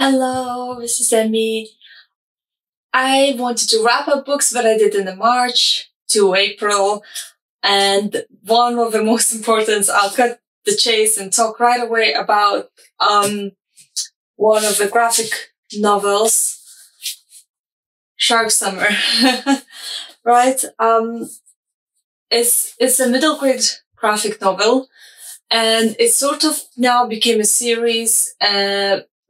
Hello, this is Emmy. I wanted to wrap up books that I did in the March to April. And one of the most important, I'll cut the chase and talk right away about one of the graphic novels, Shark Summer. Right? It's a middle grade graphic novel, and it sort of now became a series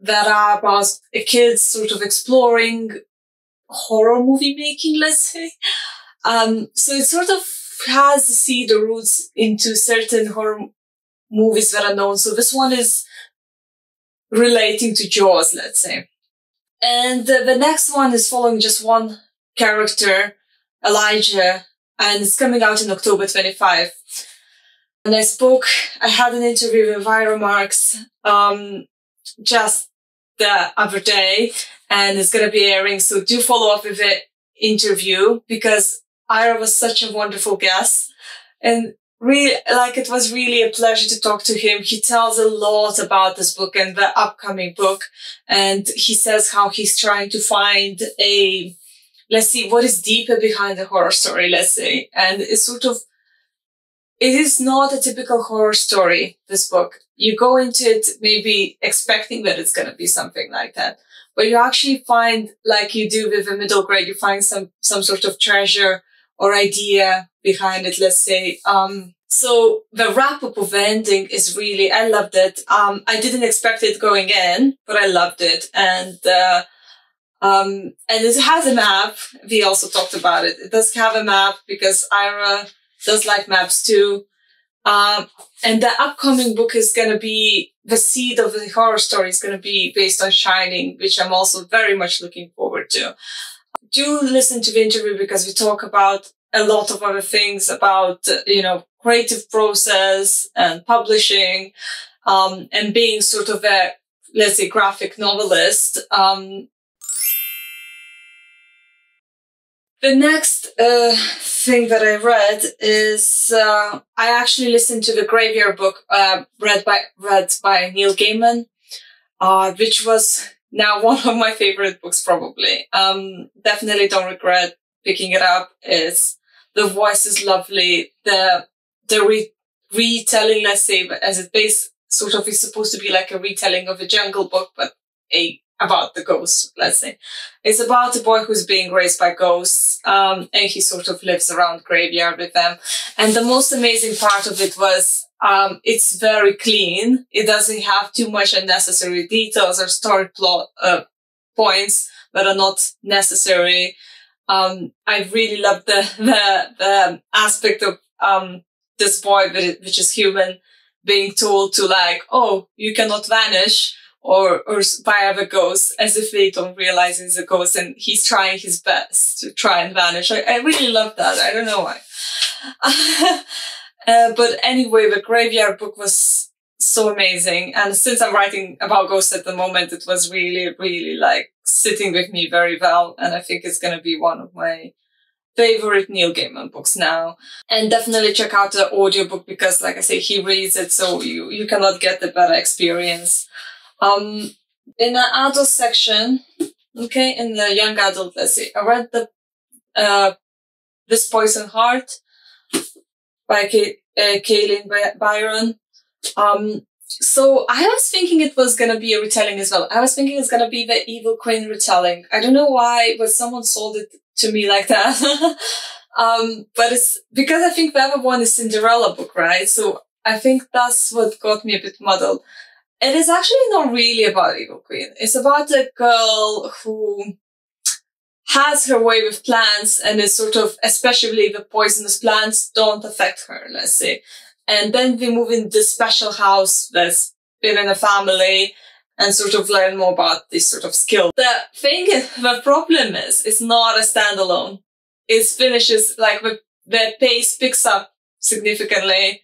that are about kids sort of exploring horror movie making, let's say. So it sort of has the roots into certain horror movies that are known. So this one is relating to Jaws, let's say. And the next one is following just one character, Elijah, and it's coming out in October 25. And I had an interview with Ira Marcks, just the other day, and it's going to be airing. So do follow up with the interview, because Ira was such a wonderful guest, and really, it was really a pleasure to talk to him. He tells a lot about this book and the upcoming book, and he says how he's trying to find what is deeper behind the horror story, let's say. And it's it is not a typical horror story, this book. You go into it maybe expecting that it's going to be something like that, but you actually find, like you do with a middle grade, you find some sort of treasure or idea behind it, let's say. So the wrap-up of the ending is really, I loved it. I didn't expect it going in, but I loved it. And it has a map. We also talked about it. It does have a map because Ira does like maps too. And the upcoming book is going to be, the seed of the horror story is going to be based on Shining, which I'm also very much looking forward to. Do listen to the interview, because we talk about a lot of other things about, creative process and publishing, and being sort of a, let's say, graphic novelist. The next thing that I read is I actually listened to the Graveyard book read by Neil Gaiman, which was now one of my favorite books, probably. Definitely don't regret picking it up. The voice is lovely. The retelling, let's say, as it is supposed to be like a retelling of a Jungle Book, but about the ghosts, let's say. It's about a boy who's being raised by ghosts, and he sort of lives around Graveyard with them. And the most amazing part of it was, it's very clean. It doesn't have too much unnecessary details or story plot, points that are not necessary. I really love the aspect of, this boy, which is human, being told to you cannot vanish, or by other ghosts, as if they don't realize he's a ghost, and he's trying his best to try and vanish. I really love that. I don't know why. But anyway, the Graveyard book was so amazing. And since I'm writing about ghosts at the moment, it was really, really sitting with me very well. And I think it's going to be one of my favorite Neil Gaiman books now. And definitely check out the audiobook, because like I say, he reads it, so you cannot get the better experience. In the adult section, in the young adult, let's see, I read This Poison Heart by Kaylynn Bayron. So I was thinking it was gonna be a retelling as well. I was thinking it's gonna be the Evil Queen retelling. I don't know why, but someone sold it to me like that. But it's because I think the other one is Cinderella book, right? So I think that's what got me a bit muddled. It is actually not really about Evil Queen. It's about a girl who has her way with plants, and is sort of, especially the poisonous plants don't affect her, let's say. And then we move in this special house that's been in a family, and sort of learn more about this sort of skill. The problem is, it's not a standalone. It finishes, the pace picks up significantly.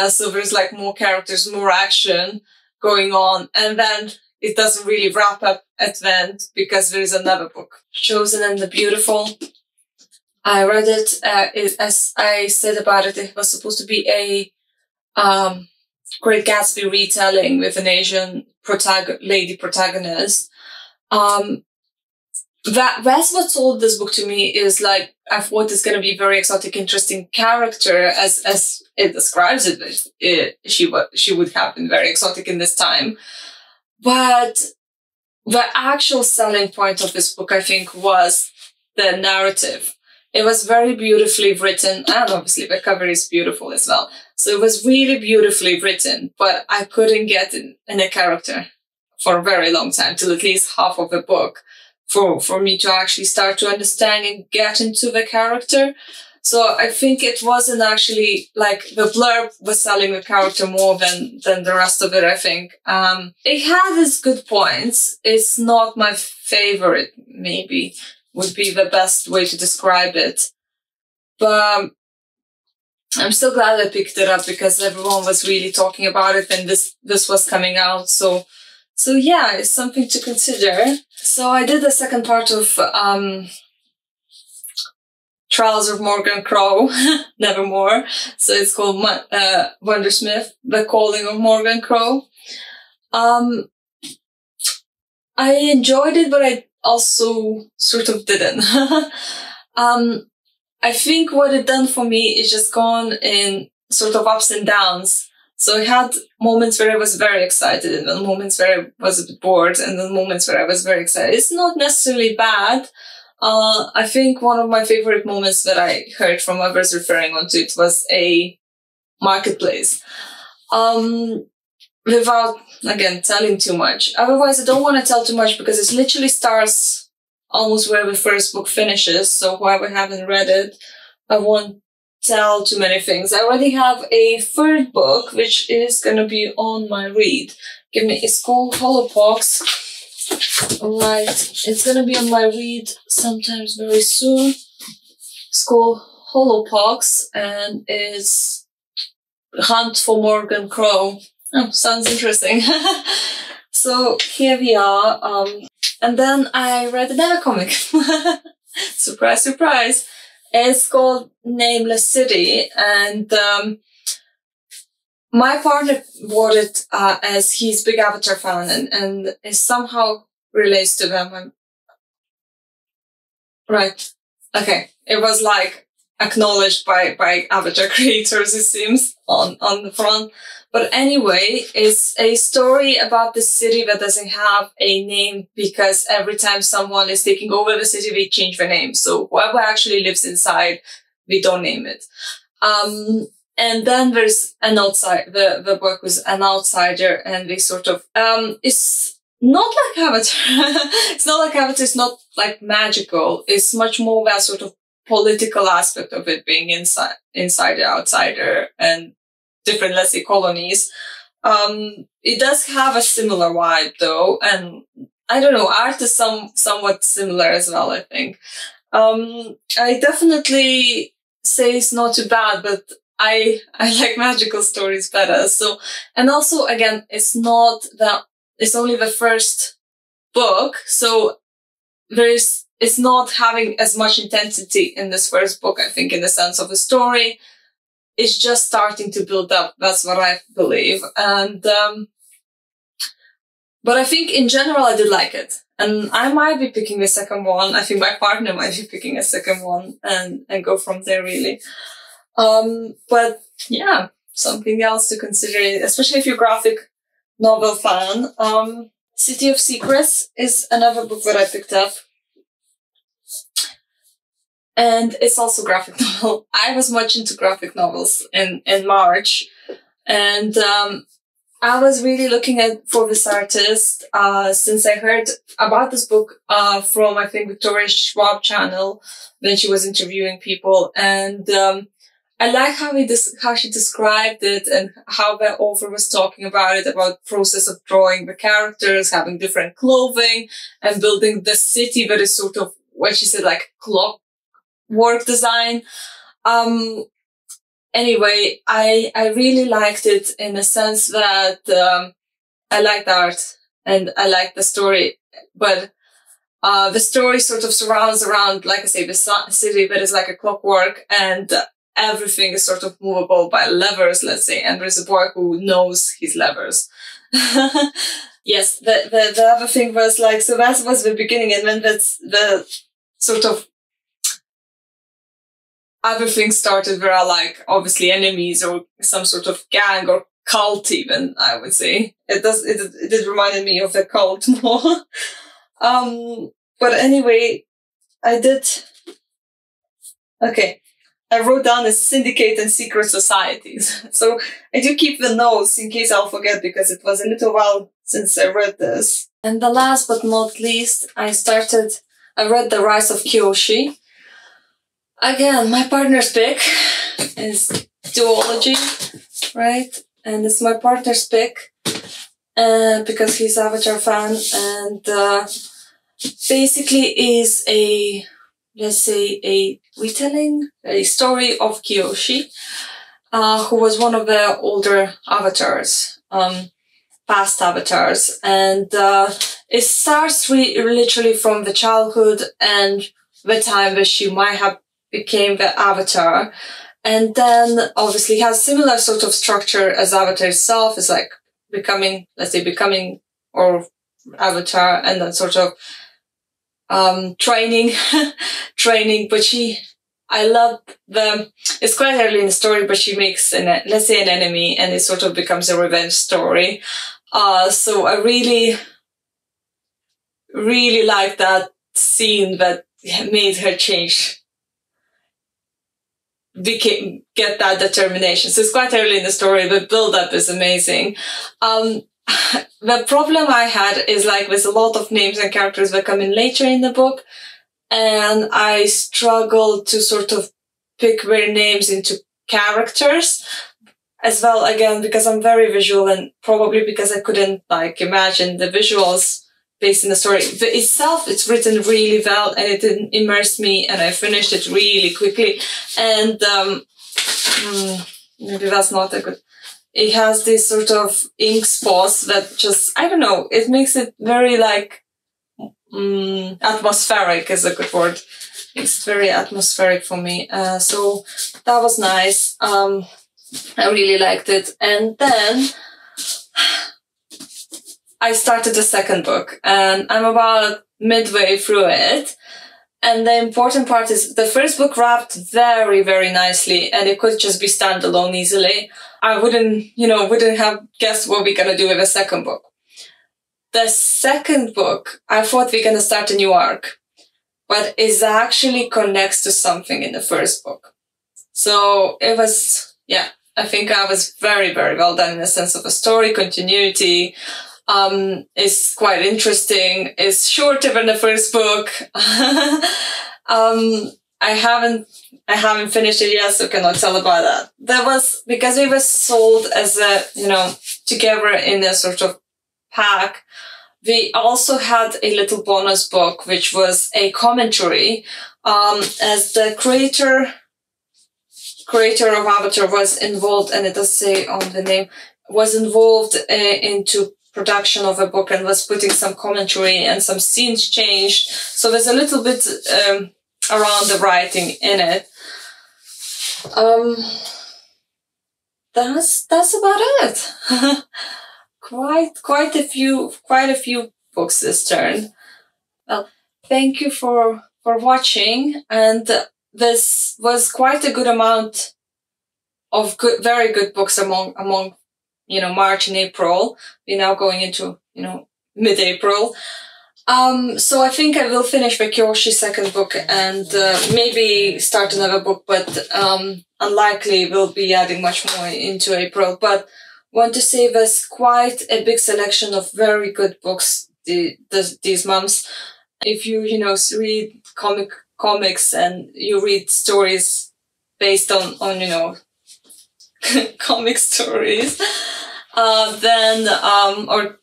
So there's more characters, more action going on, and then it doesn't really wrap up at the end, because there is another book, Chosen and the Beautiful. I read it, as I said about it, it was supposed to be a Great Gatsby retelling with an Asian lady protagonist. That's what sold this book to me is like, I thought it's going to be a very exotic, interesting character as it describes it. She would have been very exotic in this time. But the actual selling point of this book, I think, was the narrative. It was very beautifully written, and obviously the cover is beautiful as well. So it was really beautifully written, but I couldn't get in a character for a very long time, till at least half of the book, for me to actually start to understand and get into the character. So I think it wasn't actually like the blurb was selling the character more than the rest of it, I think. It had its good points. It's not my favorite, maybe would be the best way to describe it. But I'm so glad I picked it up because everyone was really talking about it and this was coming out. So yeah, it's something to consider. So I did the second part of, Trials of Morgan Crow, Nevermore. So it's called, Wundersmith, The Calling of Morgan Crow. I enjoyed it, but I also sort of didn't. I think what it done for me is just gone in sort of ups and downs. So I had moments where I was very excited and then moments where I was a bit bored and then moments where I was very excited. It's not necessarily bad. I think one of my favorite moments that I heard from others referring onto it was a marketplace. Without, again, telling too much. Otherwise, I don't want to tell too much because it literally starts almost where the first book finishes. So whoever haven't read it, I won't tell too many things. I already have a third book, which is going to be on my read. It's called Holopox. Right, it's going to be on my read sometimes very soon. It's called Holopox and is Hunt for Morgan Crow. Oh, sounds interesting. So here we are. And then I read another comic. Surprise, surprise. It's called Nameless City. And my partner bought it as he's a big Avatar fan and it somehow relates to them. Right. Okay. It was like acknowledged by Avatar creators, it seems, on the front. But anyway, it's a story about the city that doesn't have a name because every time someone is taking over the city, they change the name. So whoever actually lives inside, we don't name it. And then there's an outside, the book was an outsider and they sort of, it's not like Avatar. It's not like Avatar. It's not like magical. It's much more that sort of political aspect of it being insider, outsider and different, let's say, colonies. It does have a similar vibe though. And I don't know, art is somewhat similar as well, I think. I definitely say it's not too bad, but I like magical stories better. So, and also again, it's only the first book. So it's not having as much intensity in this first book, I think, in the sense of the story. It's just starting to build up. That's what I believe. And, but I think in general, I did like it. And I might be picking a second one. I think my partner might be picking a second one and go from there really. But yeah, something else to consider, especially if you're a graphic novel fan. City of Secrets is another book that I picked up. And it's also graphic novel. I was much into graphic novels in March. And, I was really looking for this artist, since I heard about this book, from, I think, Victoria Schwab channel when she was interviewing people. And, I like how she described it and how the author was talking about it, about the process of drawing the characters, having different clothing and building the city that is sort of, what she said, like clockwork design. Anyway, I really liked it in the sense that, I liked the art and I liked the story, but, the story sort of surrounds around, like I say, the city that is like a clockwork and everything is sort of movable by levers, let's say, and there's a boy who knows his levers. Yes, the other thing was like, so that was the beginning, and then that's the sort of other things started where are like obviously enemies or some sort of gang or cult even, I would say. It did remind me of a cult more. But anyway, I wrote down a syndicate and secret societies. So I do keep the notes in case I'll forget, because it was a little while since I read this. And the last but not least, I read The Rise of Kyoshi. Again, my partner's pick is duology, right? And it's my partner's pick because he's an Avatar fan, and basically is a retelling, a story of Kyoshi, who was one of the older avatars, past avatars, and it starts literally from the childhood and the time that she might have became the avatar, and then obviously has similar sort of structure as Avatar itself. Is like becoming or Avatar, and then sort of training. But I love it's quite early in the story, but she makes an enemy, and it sort of becomes a revenge story. So I really, really like that scene that made her get that determination. So it's quite early in the story, but build-up is amazing. The problem I had is like there's a lot of names and characters that come in later in the book, and I struggled to sort of pick their names into characters as well, again, because I'm very visual, and probably because I couldn't like imagine the visuals based in the story. But itself, it's written really well, and it didn't immerse me, and I finished it really quickly. And maybe that's not a good... It has this sort of ink spots that just, I don't know, it makes it very like atmospheric is a good word. It's very atmospheric for me. So that was nice. I really liked it. And then I started the second book, and I'm about midway through it. And the important part is the first book wrapped very, very nicely, and it could just be standalone easily. I wouldn't have guessed what we're going to do with the second book. The second book, I thought we're going to start a new arc, but it actually connects to something in the first book. So it was, I think I was very, very well done in the sense of a story continuity. It's quite interesting. It's shorter than the first book. I haven't finished it yet, so cannot tell about that. That was because it was sold as together in a sort of pack. We also had a little bonus book, which was a commentary, as the creator of Avatar was involved, and it does say on the name, was involved into production of a book and was putting some commentary and some scenes changed. So there's a little bit around the writing in it. That's about it. quite a few books this turn. Well, thank you for watching, and this was quite a good amount of very good books among March and April. We're now going into, mid-April. So I think I will finish the Kyoshi second book and maybe start another book, but unlikely we'll be adding much more into April. But want to say there's quite a big selection of very good books these months. If you, read comics and you read stories based on comic stories, then, or,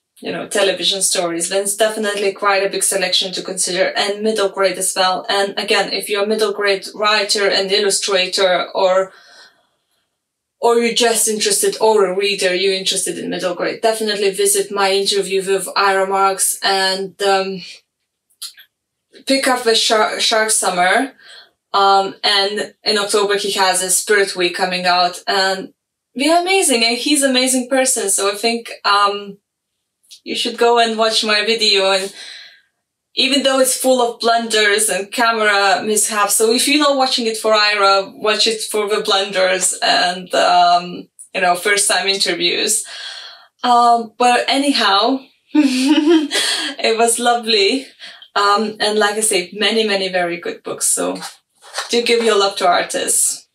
television stories, then it's definitely quite a big selection to consider, and middle grade as well. And again, if you're a middle grade writer and illustrator, or you're just interested, or a reader, you're interested in middle grade, definitely visit my interview with Ira Marcks and pick up the Shark Summer. And in October he has a Spirit Week coming out, and they're amazing, and he's an amazing person. So I think you should go and watch my video. And even though it's full of blunders and camera mishaps, so if you're not watching it for Ira, watch it for the blunders and, you know, first time interviews. But anyhow, it was lovely. And like I say, many, many very good books. So do give your love to artists.